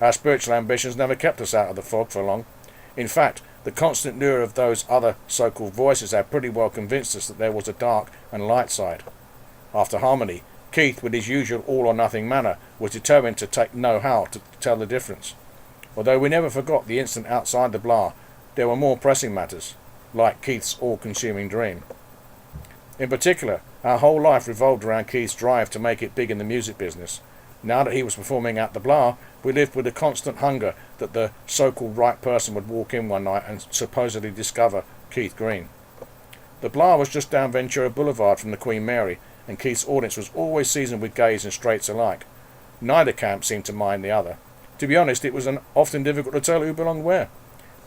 Our spiritual ambitions never kept us out of the fog for long. In fact, the constant lure of those other so-called voices had pretty well convinced us that there was a dark and light side. After Harmony, Keith, with his usual all-or-nothing manner, was determined to take know-how to tell the difference. Although we never forgot the instant outside the blah, there were more pressing matters, like Keith's all-consuming dream. In particular, our whole life revolved around Keith's drive to make it big in the music business. Now that he was performing at the blah, we lived with a constant hunger that the so-called right person would walk in one night and supposedly discover Keith Green. The blah was just down Ventura Boulevard from the Queen Mary, and Keith's audience was always seasoned with gays and straights alike. Neither camp seemed to mind the other. To be honest, it was often difficult to tell who belonged where.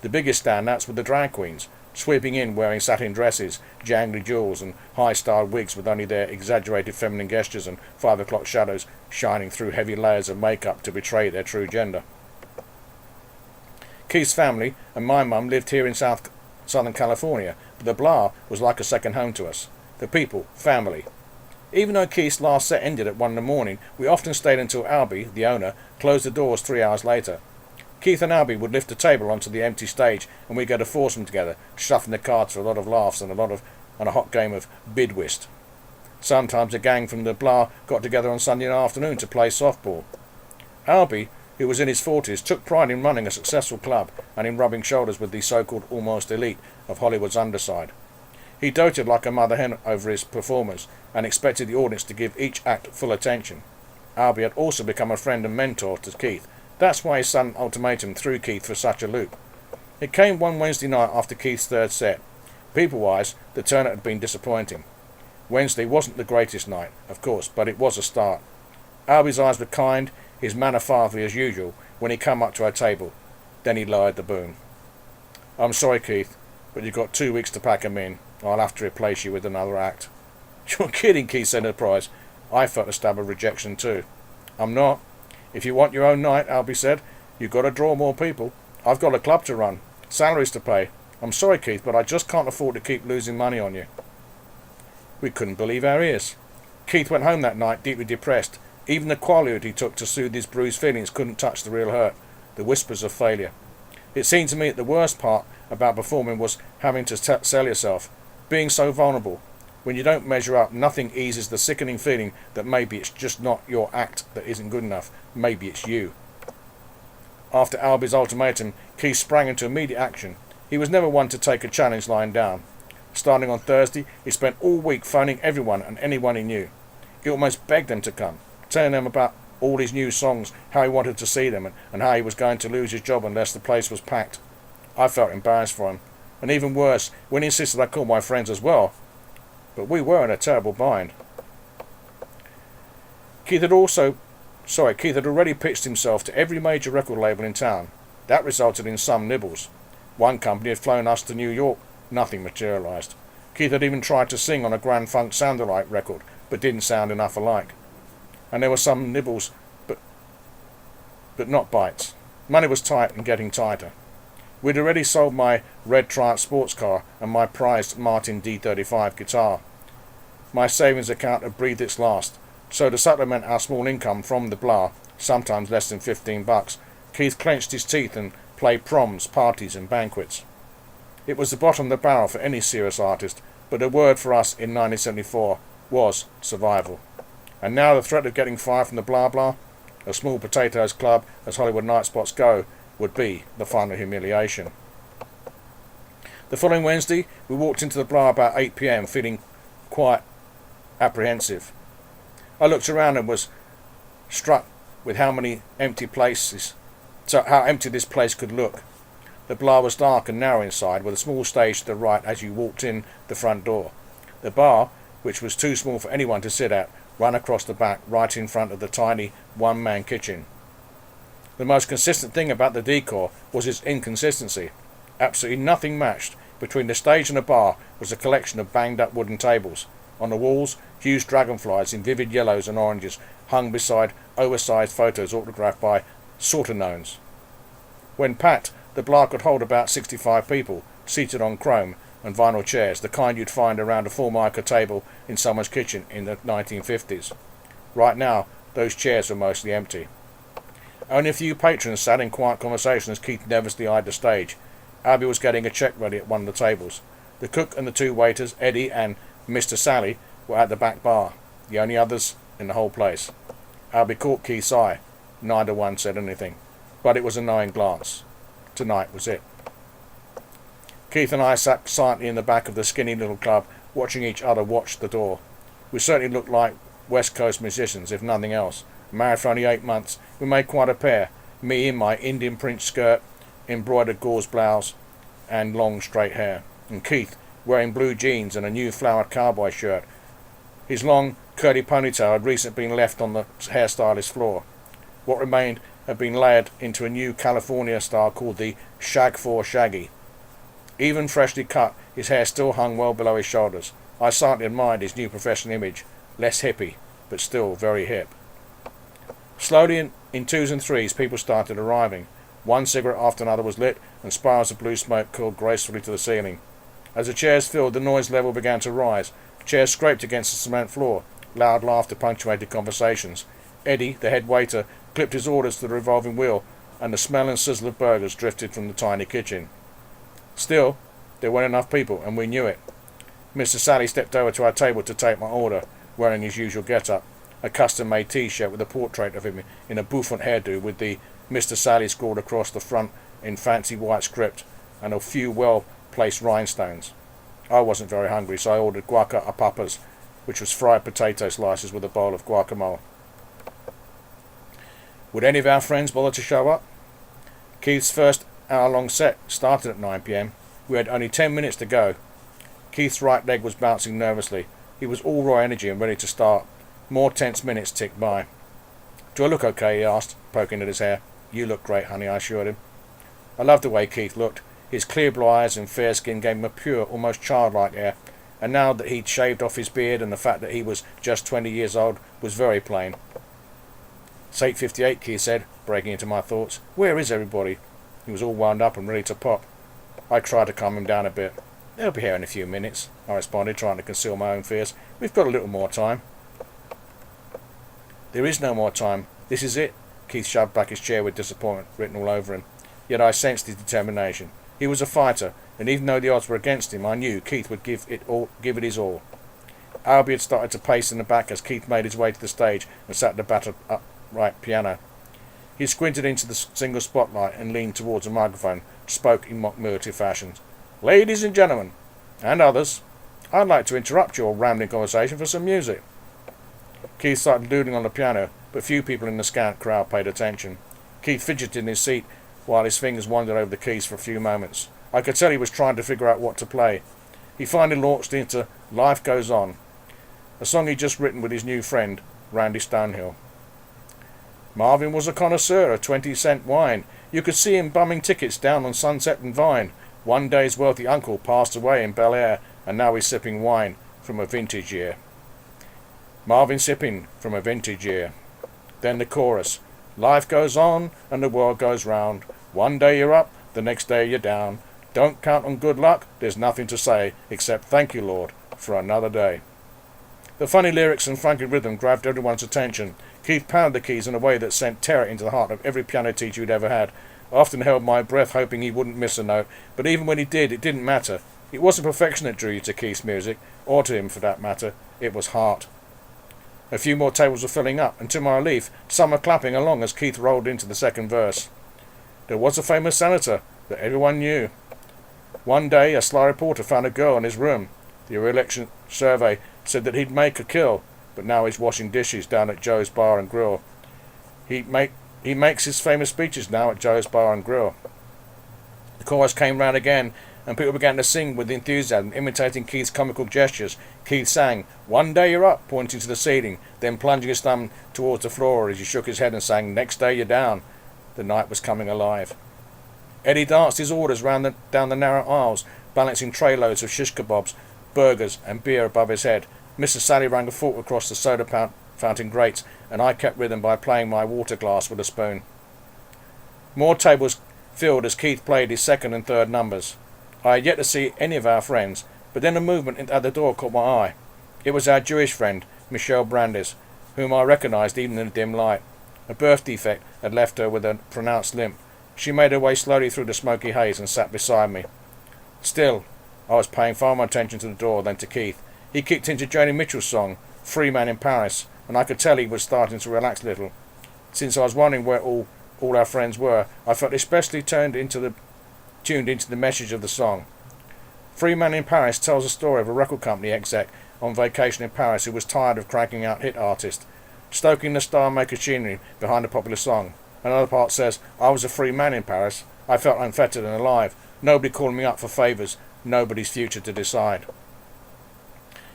The biggest standouts were the drag queens, sweeping in wearing satin dresses, jangly jewels, and high-styled wigs with only their exaggerated feminine gestures and 5 o'clock shadows shining through heavy layers of makeup to betray their true gender. Keith's family and my mum lived here in Southern California, but the blah was like a second home to us. The people, family. Even though Keith's last set ended at 1 in the morning, we often stayed until Albie, the owner, closed the doors 3 hours later. Keith and Albie would lift a table onto the empty stage, and we'd go to foursome together, shuffling the cards for a lot of laughs and a hot game of bid whist. Sometimes a gang from the blah got together on Sunday afternoon to play softball. Albie, who was in his 40s, took pride in running a successful club and in rubbing shoulders with the so-called almost elite of Hollywood's underside. He doted like a mother hen over his performers and expected the audience to give each act full attention. Albie had also become a friend and mentor to Keith. That's why his sudden ultimatum threw Keith for such a loop. It came one Wednesday night after Keith's third set. People-wise, the turnout had been disappointing. Wednesday wasn't the greatest night, of course, but it was a start. Albie's eyes were kind, his manner fatherly as usual, when he came up to our table. Then he lowered the boom. "I'm sorry, Keith, but you've got 2 weeks to pack 'em in. I'll have to replace you with another act." "You're kidding," Keith said in surprise. I felt a stab of rejection too. "I'm not. If you want your own night," Albie said, "you've got to draw more people. I've got a club to run, salaries to pay. I'm sorry, Keith, but I just can't afford to keep losing money on you." We couldn't believe our ears. Keith went home that night deeply depressed. Even the quaalude he took to soothe his bruised feelings couldn't touch the real hurt, the whispers of failure. It seemed to me that the worst part about performing was having to sell yourself, being so vulnerable. When you don't measure up, nothing eases the sickening feeling that maybe it's just not your act that isn't good enough. Maybe it's you. After Albie's ultimatum, Keith sprang into immediate action. He was never one to take a challenge lying down. Starting on Thursday, he spent all week phoning everyone and anyone he knew. He almost begged them to come, telling them about all his new songs, how he wanted to see them, and how he was going to lose his job unless the place was packed. I felt embarrassed for him, and even worse, when he insisted I call my friends as well. But we were in a terrible bind. Keith had already pitched himself to every major record label in town. That resulted in some nibbles. One company had flown us to New York. Nothing materialised. Keith had even tried to sing on a Grand Funk Sound-alike record, but didn't sound enough alike. And there were some nibbles, but not bites. Money was tight and getting tighter. We'd already sold my red Triumph sports car and my prized Martin D35 guitar. My savings account had breathed its last, so to supplement our small income from the blah, sometimes less than $15, Keith clenched his teeth and played proms, parties and banquets. It was the bottom of the barrel for any serious artist, but the word for us in 1974 was survival. And now the threat of getting fired from the blah blah, a small potatoes club as Hollywood night spots go, would be the final humiliation. The following Wednesday, we walked into the bar about 8 p.m, feeling quite apprehensive. I looked around and was struck with how empty this place could look. The bar was dark and narrow inside, with a small stage to the right as you walked in the front door. The bar, which was too small for anyone to sit at, ran across the back, right in front of the tiny one-man kitchen. The most consistent thing about the decor was its inconsistency. Absolutely nothing matched. Between the stage and the bar was a collection of banged-up wooden tables. On the walls, huge dragonflies in vivid yellows and oranges hung beside oversized photos autographed by sorta-knowns. When packed, the bar could hold about 65 people, seated on chrome and vinyl chairs, the kind you'd find around a Formica table in someone's kitchen in the 1950s. Right now, those chairs were mostly empty. Only a few patrons sat in quiet conversation as Keith nervously eyed the stage. Albie was getting a check ready at one of the tables. The cook and the two waiters, Eddie and Mr. Sally, were at the back bar, the only others in the whole place. Albie caught Keith's eye. Neither one said anything, but it was a knowing glance. Tonight was it. Keith and I sat silently in the back of the skinny little club, watching each other watch the door. We certainly looked like West Coast musicians, if nothing else. Married for only 8 months, we made quite a pair. Me in my Indian print skirt, embroidered gauze blouse, and long straight hair, and Keith wearing blue jeans and a new flowered cowboy shirt. His long, curly ponytail had recently been left on the hairstylist's floor. What remained had been layered into a new California style called the Shag 4 Shaggy. Even freshly cut, his hair still hung well below his shoulders. I silently admired his new professional image, less hippie, but still very hip. Slowly, in twos and threes, people started arriving. One cigarette after another was lit, and spirals of blue smoke curled gracefully to the ceiling. As the chairs filled, the noise level began to rise. Chairs scraped against the cement floor. Loud laughter punctuated conversations. Eddie, the head waiter, clipped his orders to the revolving wheel, and the smell and sizzle of burgers drifted from the tiny kitchen. Still, there weren't enough people, and we knew it. Mr. Sally stepped over to our table to take my order, wearing his usual get-up, a custom-made T-shirt with a portrait of him in a bouffant hairdo with the Mr. Sally scrawled across the front in fancy white script, and a few well-placed rhinestones. I wasn't very hungry, so I ordered guaca a papas, which was fried potato slices with a bowl of guacamole. Would any of our friends bother to show up? Keith's first hour-long set started at 9 p.m. We had only 10 minutes to go. Keith's right leg was bouncing nervously. He was all raw energy and ready to start. More tense minutes ticked by. Do I look okay? He asked, poking at his hair. You look great, honey, I assured him. I loved the way Keith looked. His clear blue eyes and fair skin gave him a pure, almost childlike air, and now that he'd shaved off his beard and the fact that he was just 20 years old was very plain. It's 8:58, Keith said, breaking into my thoughts. Where is everybody? He was all wound up and ready to pop. I tried to calm him down a bit. They'll be here in a few minutes, I responded, trying to conceal my own fears. We've got a little more time. There is no more time. This is it. Keith shoved back his chair with disappointment written all over him. Yet I sensed his determination. He was a fighter, and even though the odds were against him, I knew Keith would give it his all. Albie had started to pace in the back as Keith made his way to the stage and sat at the battered upright piano. He squinted into the single spotlight and leaned towards a microphone, spoke in mock military fashion. Ladies and gentlemen, and others, I'd like to interrupt your rambling conversation for some music. Keith started doodling on the piano, but few people in the scant crowd paid attention. Keith fidgeted in his seat while his fingers wandered over the keys for a few moments. I could tell he was trying to figure out what to play. He finally launched into Life Goes On, a song he'd just written with his new friend, Randy Stonehill. Marvin was a connoisseur of 20-cent wine. You could see him bumming tickets down on Sunset and Vine. One day's wealthy uncle passed away in Bel Air, and now he's sipping wine from a vintage year. Marvin sipping from a vintage year. Then the chorus. Life goes on and the world goes round. One day you're up, the next day you're down. Don't count on good luck, there's nothing to say except thank you, Lord, for another day. The funny lyrics and funky rhythm grabbed everyone's attention. Keith pounded the keys in a way that sent terror into the heart of every piano teacher he'd ever had. I often held my breath hoping he wouldn't miss a note, but even when he did, it didn't matter. It wasn't perfection that drew you to Keith's music, or to him for that matter. It was heart. A few more tables were filling up, and to my relief, some were clapping along as Keith rolled into the second verse. There was a famous senator that everyone knew. One day, a sly reporter found a girl in his room. The re-election survey said that he'd make a kill, but now he's washing dishes down at Joe's Bar and Grill. He makes his famous speeches now at Joe's Bar and Grill. The chorus came round again, and people began to sing with enthusiasm, imitating Keith's comical gestures. Keith sang, "One day you're up," pointing to the ceiling, then plunging his thumb towards the floor as he shook his head and sang, "Next day you're down." The night was coming alive. Eddie danced his orders down the narrow aisles, balancing tray loads of shish kebabs, burgers and beer above his head. Mrs. Sally ran a fork across the soda fountain grates, and I kept rhythm by playing my water glass with a spoon. More tables filled as Keith played his second and third numbers. I had yet to see any of our friends, but then a movement at the door caught my eye. It was our Jewish friend, Michelle Brandes, whom I recognised even in the dim light. A birth defect had left her with a pronounced limp. She made her way slowly through the smoky haze and sat beside me. Still, I was paying far more attention to the door than to Keith. He kicked into Joni Mitchell's song, "Free Man in Paris," and I could tell he was starting to relax a little. Since I was wondering where all our friends were, I felt especially tuned into the message of the song. "Free Man in Paris" tells the story of a record company exec on vacation in Paris who was tired of cranking out hit artists, stoking the star-maker machinery behind a popular song. Another part says, "I was a free man in Paris. I felt unfettered and alive. Nobody calling me up for favours. Nobody's future to decide."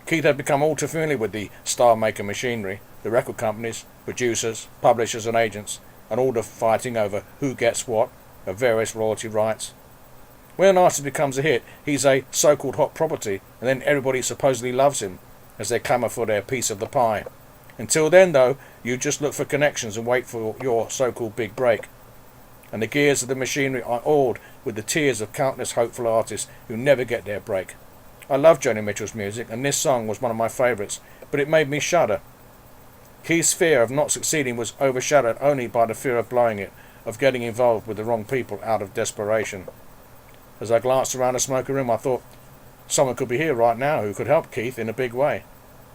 Keith had become all too familiar with the star-maker machinery, the record companies, producers, publishers and agents, and all the fighting over who gets what of various royalty rights. When an artist becomes a hit, he's a so-called hot property, and then everybody supposedly loves him, as they clamour for their piece of the pie. Until then, though, you just look for connections and wait for your so-called big break. And the gears of the machinery are oiled with the tears of countless hopeful artists who never get their break. I love Joni Mitchell's music, and this song was one of my favourites, but it made me shudder. Keith's fear of not succeeding was overshadowed only by the fear of blowing it, of getting involved with the wrong people out of desperation. As I glanced around the smoking room, I thought someone could be here right now who could help Keith in a big way.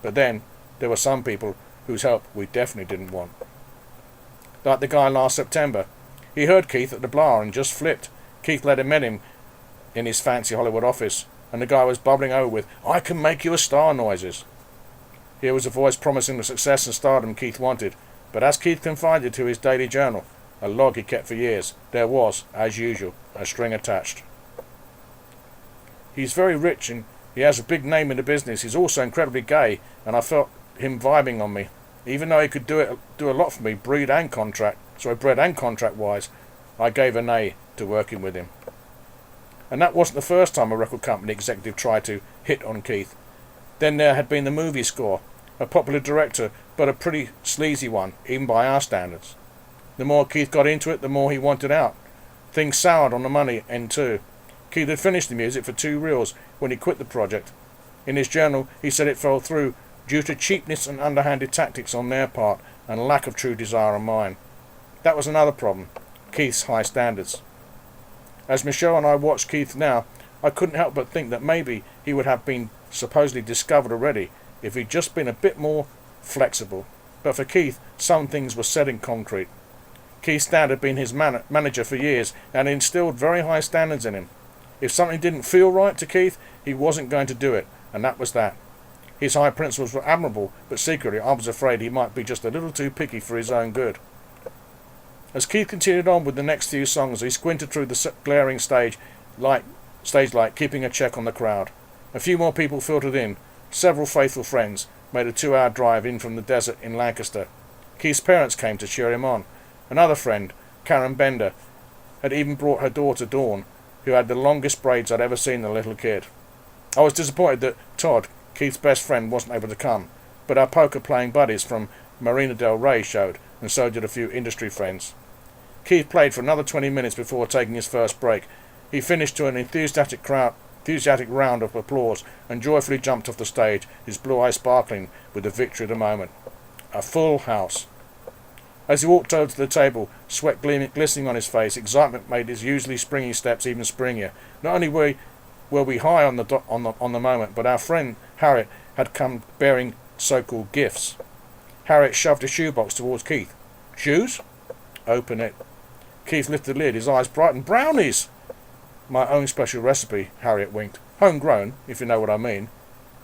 But then, there were some people whose help we definitely didn't want. Like the guy last September. He heard Keith at the bar and just flipped. Keith let him in in his fancy Hollywood office, and the guy was bubbling over with, "I can make you a star" noises. Here was a voice promising the success and stardom Keith wanted, but as Keith confided to his daily journal, a log he kept for years, there was, as usual, a string attached. "He's very rich and he has a big name in the business. He's also incredibly gay, and I felt him vibing on me. Even though he could do a lot for me, bread and contract wise, I gave a nay to working with him." And that wasn't the first time a record company executive tried to hit on Keith. Then there had been the movie score, a popular director, but a pretty sleazy one, even by our standards. The more Keith got into it, the more he wanted out. Things soured on the money end too. Keith had finished the music for 2 reels when he quit the project. In his journal, he said it fell through due to cheapness and underhanded tactics on their part and lack of true desire on mine. That was another problem, Keith's high standards. As Michelle and I watched Keith now, I couldn't help but think that maybe he would have been supposedly discovered already if he'd just been a bit more flexible. But for Keith, some things were set in concrete. Keith's dad had been his manager for years and instilled very high standards in him. If something didn't feel right to Keith, he wasn't going to do it, and that was that. His high principles were admirable, but secretly I was afraid he might be just a little too picky for his own good. As Keith continued on with the next few songs, he squinted through the glaring stage light, keeping a check on the crowd. A few more people filtered in. Several faithful friends made a 2-hour drive in from the desert in Lancaster. Keith's parents came to cheer him on. Another friend, Karen Bender, had even brought her daughter Dawn, who had the longest braids I'd ever seen in a little kid. I was disappointed that Todd, Keith's best friend, wasn't able to come, but our poker-playing buddies from Marina del Rey showed, and so did a few industry friends. Keith played for another 20 minutes before taking his first break. He finished to an enthusiastic round of applause and joyfully jumped off the stage, his blue eyes sparkling with the victory of the moment. A full house. As he walked over to the table, sweat glistening on his face, excitement made his usually springy steps even springier. Not only were we high on the moment, but our friend Harriet had come bearing so-called gifts. Harriet shoved a shoebox towards Keith. "Shoes?" "Open it." Keith lifted the lid, his eyes brightened. "Brownies!" My own special recipe, Harriet winked. Homegrown, if you know what I mean.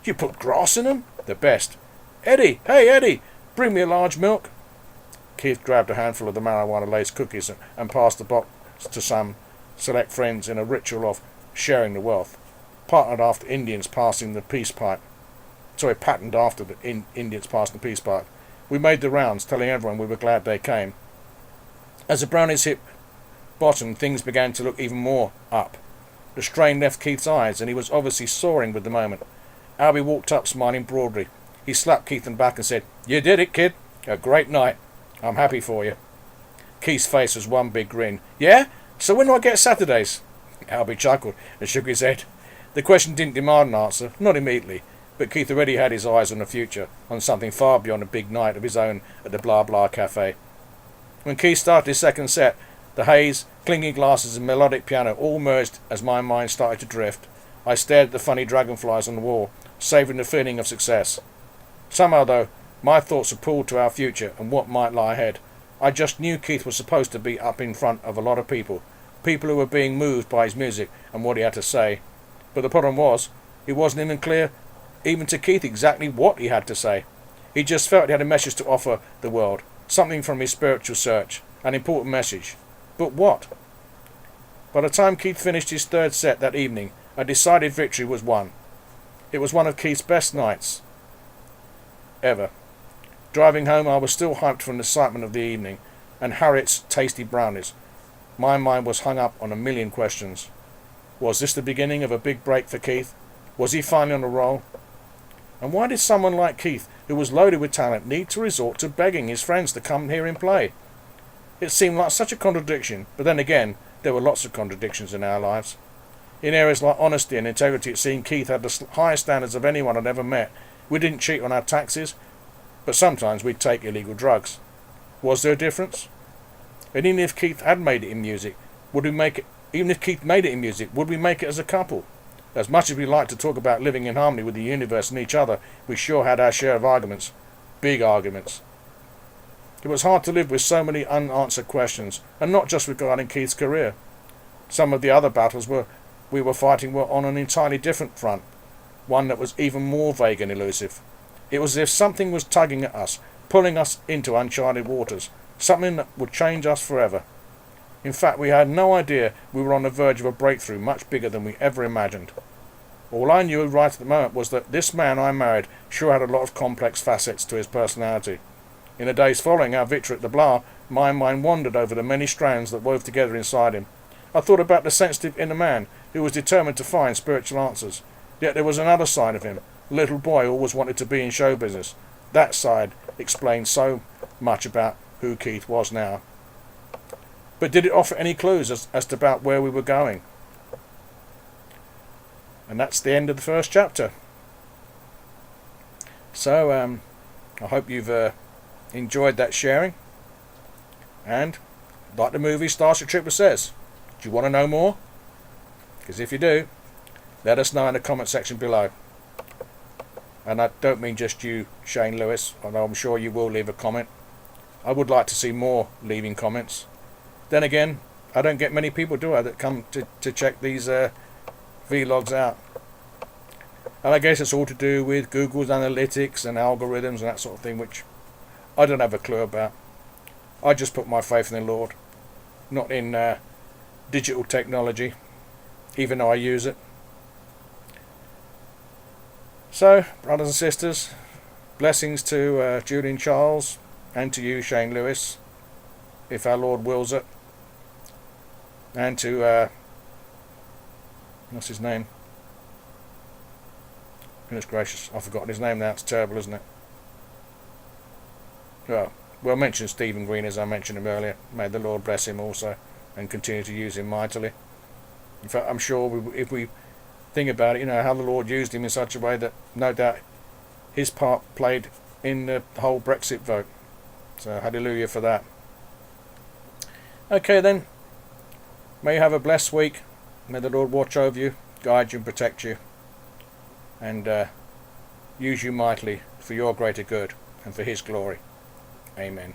You put grass in 'em? The best. Eddie! Hey, Eddie! Bring me a large milk. Keith grabbed a handful of the marijuana-laced cookies and passed the box to some select friends in a ritual of sharing the wealth, patterned after Indians passing the peace pipe. Indians passing the peace pipe. We made the rounds, telling everyone we were glad they came. As the brownies hit bottom, things began to look even more up. The strain left Keith's eyes, and he was obviously soaring with the moment. Albie walked up, smiling broadly. He slapped Keith on the back and said, "You did it, kid. A great night. I'm happy for you." Keith's face was one big grin. "Yeah? So when do I get Saturdays?" Albie chuckled and shook his head. The question didn't demand an answer, not immediately, but Keith already had his eyes on the future, on something far beyond a big night of his own at the Blah Blah Cafe. When Keith started his second set, the haze, clinking glasses and melodic piano all merged as my mind started to drift. I stared at the funny dragonflies on the wall, savouring the feeling of success. Somehow, though, my thoughts were pulled to our future and what might lie ahead. I just knew Keith was supposed to be up in front of a lot of people who were being moved by his music and what he had to say. But the problem was, it wasn't even clear, even to Keith, exactly what he had to say. He just felt he had a message to offer the world, something from his spiritual search, an important message. But what? By the time Keith finished his third set that evening, a decided victory was won. It was one of Keith's best nights ever. Driving home, I was still hyped from the excitement of the evening and Harriet's tasty brownies. My mind was hung up on a million questions. Was this the beginning of a big break for Keith? Was he finally on a roll? And why did someone like Keith, who was loaded with talent, need to resort to begging his friends to come hear him play? It seemed like such a contradiction, but then again, there were lots of contradictions in our lives. In areas like honesty and integrity, it seemed Keith had the highest standards of anyone I'd ever met. We didn't cheat on our taxes, but sometimes we'd take illegal drugs. Was there a difference? And even if Keith made it in music, would we make it as a couple? As much as we like to talk about living in harmony with the universe and each other, we sure had our share of arguments. Big arguments. It was hard to live with so many unanswered questions, and not just regarding Keith's career. Some of the other battles we were fighting were on an entirely different front, one that was even more vague and elusive. It was as if something was tugging at us, pulling us into uncharted waters, something that would change us forever. In fact, we had no idea we were on the verge of a breakthrough much bigger than we ever imagined. All I knew right at the moment was that this man I married sure had a lot of complex facets to his personality. In the days following our victory at the Blah, my mind wandered over the many strands that wove together inside him. I thought about the sensitive inner man who was determined to find spiritual answers. Yet there was another side of him, a little boy who always wanted to be in show business. That side explained so much about who Keith was now. But did it offer any clues as to about where we were going? And that's the end of the first chapter. So, I hope you've enjoyed that sharing. And, like the movie Starship Trooper says, do you want to know more? Because if you do, let us know in the comment section below. And I don't mean just you, Shane Lewis, although I'm sure you will leave a comment. I would like to see more leaving comments. Then again, I don't get many people, do I, that come to check these vlogs out. And I guess it's all to do with Google's analytics and algorithms and that sort of thing, which I don't have a clue about. I just put my faith in the Lord, not in digital technology, even though I use it. So, brothers and sisters, blessings to Julian Charles and to you, Shane Lewis, if our Lord wills it. And to, what's his name? Goodness gracious, I've forgotten his name now. It's terrible, isn't it? Well, mention Stephen Green, as I mentioned him earlier. May the Lord bless him also and continue to use him mightily. In fact, I'm sure if we think about it, how the Lord used him in such a way that no doubt his part played in the whole Brexit vote. So hallelujah for that. Okay then, may you have a blessed week. May the Lord watch over you, guide you and protect you, and use you mightily for your greater good and for his glory. Amen.